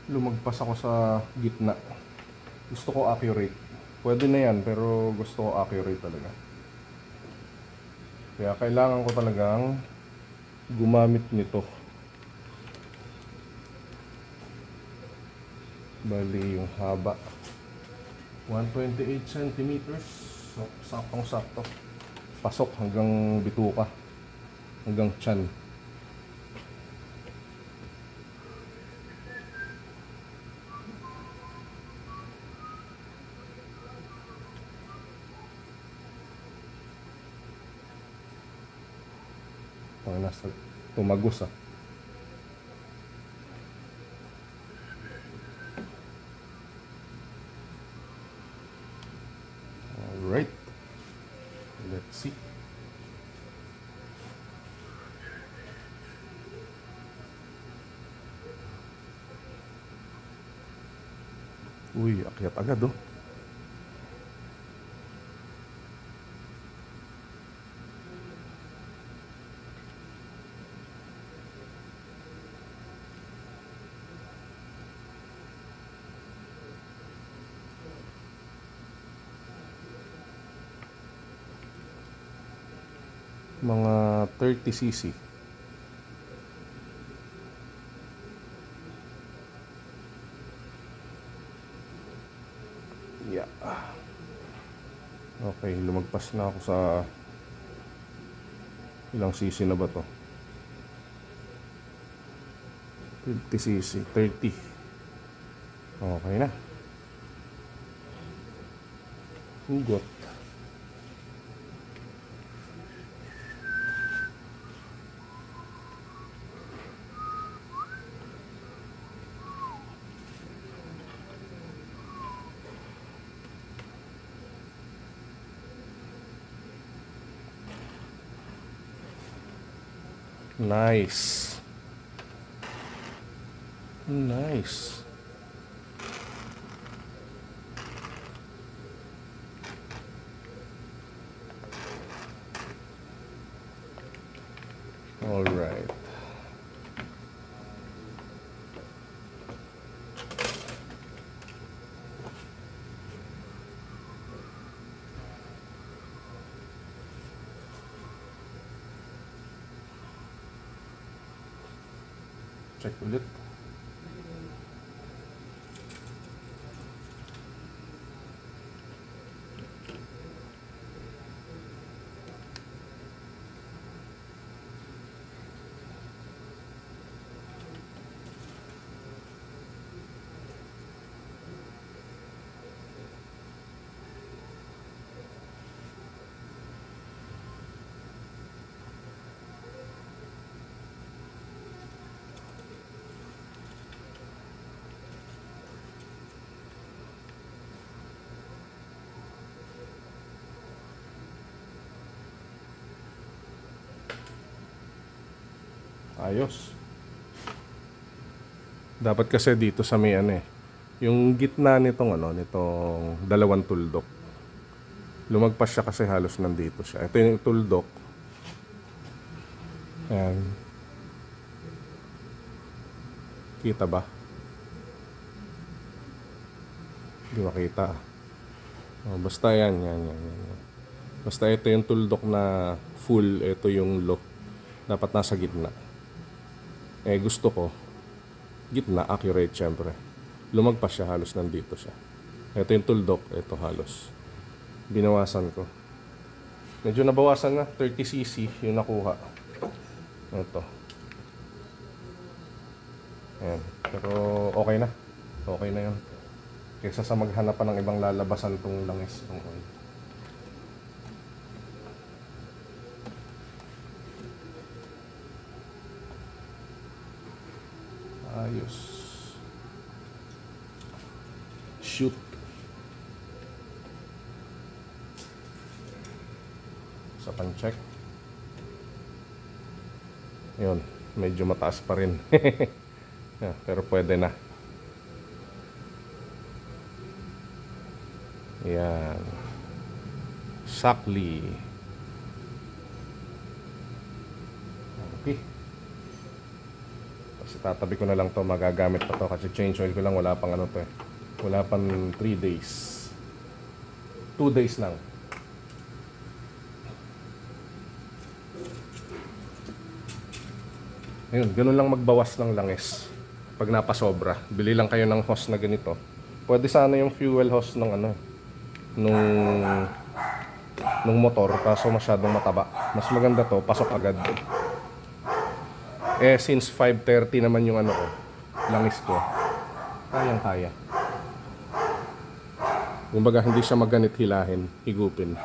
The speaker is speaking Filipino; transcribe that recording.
lumagpas ako sa gitna. Gusto ko accurate. Pwede na yan, pero gusto ko accurate talaga. Kaya kailangan ko talagang gumamit nito. Bali yung haba 128 centimeters. So, saktong sakto. Pasok hanggang bituka. Hanggang tiyan. Pang nasa tumagos ah. Alright. Let's see. Uy, akyat agad oh. Mga 30 cc. Yeah. Okay, lumagpas na ako sa ilang cc na ba to? 50 cc, 30. Okay na. Hugot. Nice. Nice. All right. Check ulit. Ayos. Dapat kasi dito sa may ano eh. Yung gitna nitong ano, nitong dalawang tuldok. Lumagpas siya kasi halos nandito siya. Ito yung tuldok. Ayan. Kita ba? Hindi makita. Oh, basta yan. Basta ito yung tuldok na full, ito yung low. Dapat nasa gitna. Eh gusto ko, gitna, accurate syempre. Lumagpas siya, halos nandito siya. Ito yung tuldok, ito halos. Binawasan ko. Medyo nabawasan na, 30 cc yung nakuha. Ito. Ayan. Pero okay na. Okay na yun. Kaysa sa maghanap pa ng ibang lalabasan tong langis, tong oil. Ayos. Shoot. Sa pan-check. Yun, medyo mataas pa rin. Yeah, pero pwede na. Yan. Sakli. Okay. Kasi tatabi ko na lang to, magagamit pa to kasi change oil ko lang, wala pang ano to eh. Wala pang 3 days. 2 days lang. Ayun, ganun lang magbawas ng langis. Pag napasobra, bili lang kayo ng hose na ganito. Pwede sana yung fuel hose ng ano, nung motor, kaso masyadong mataba. Mas maganda to, pasok agad. Eh, since 5:30 naman yung ano ko, langis ko, kayang-kaya. Kumbaga, hindi siya maganit hilahin, higupin.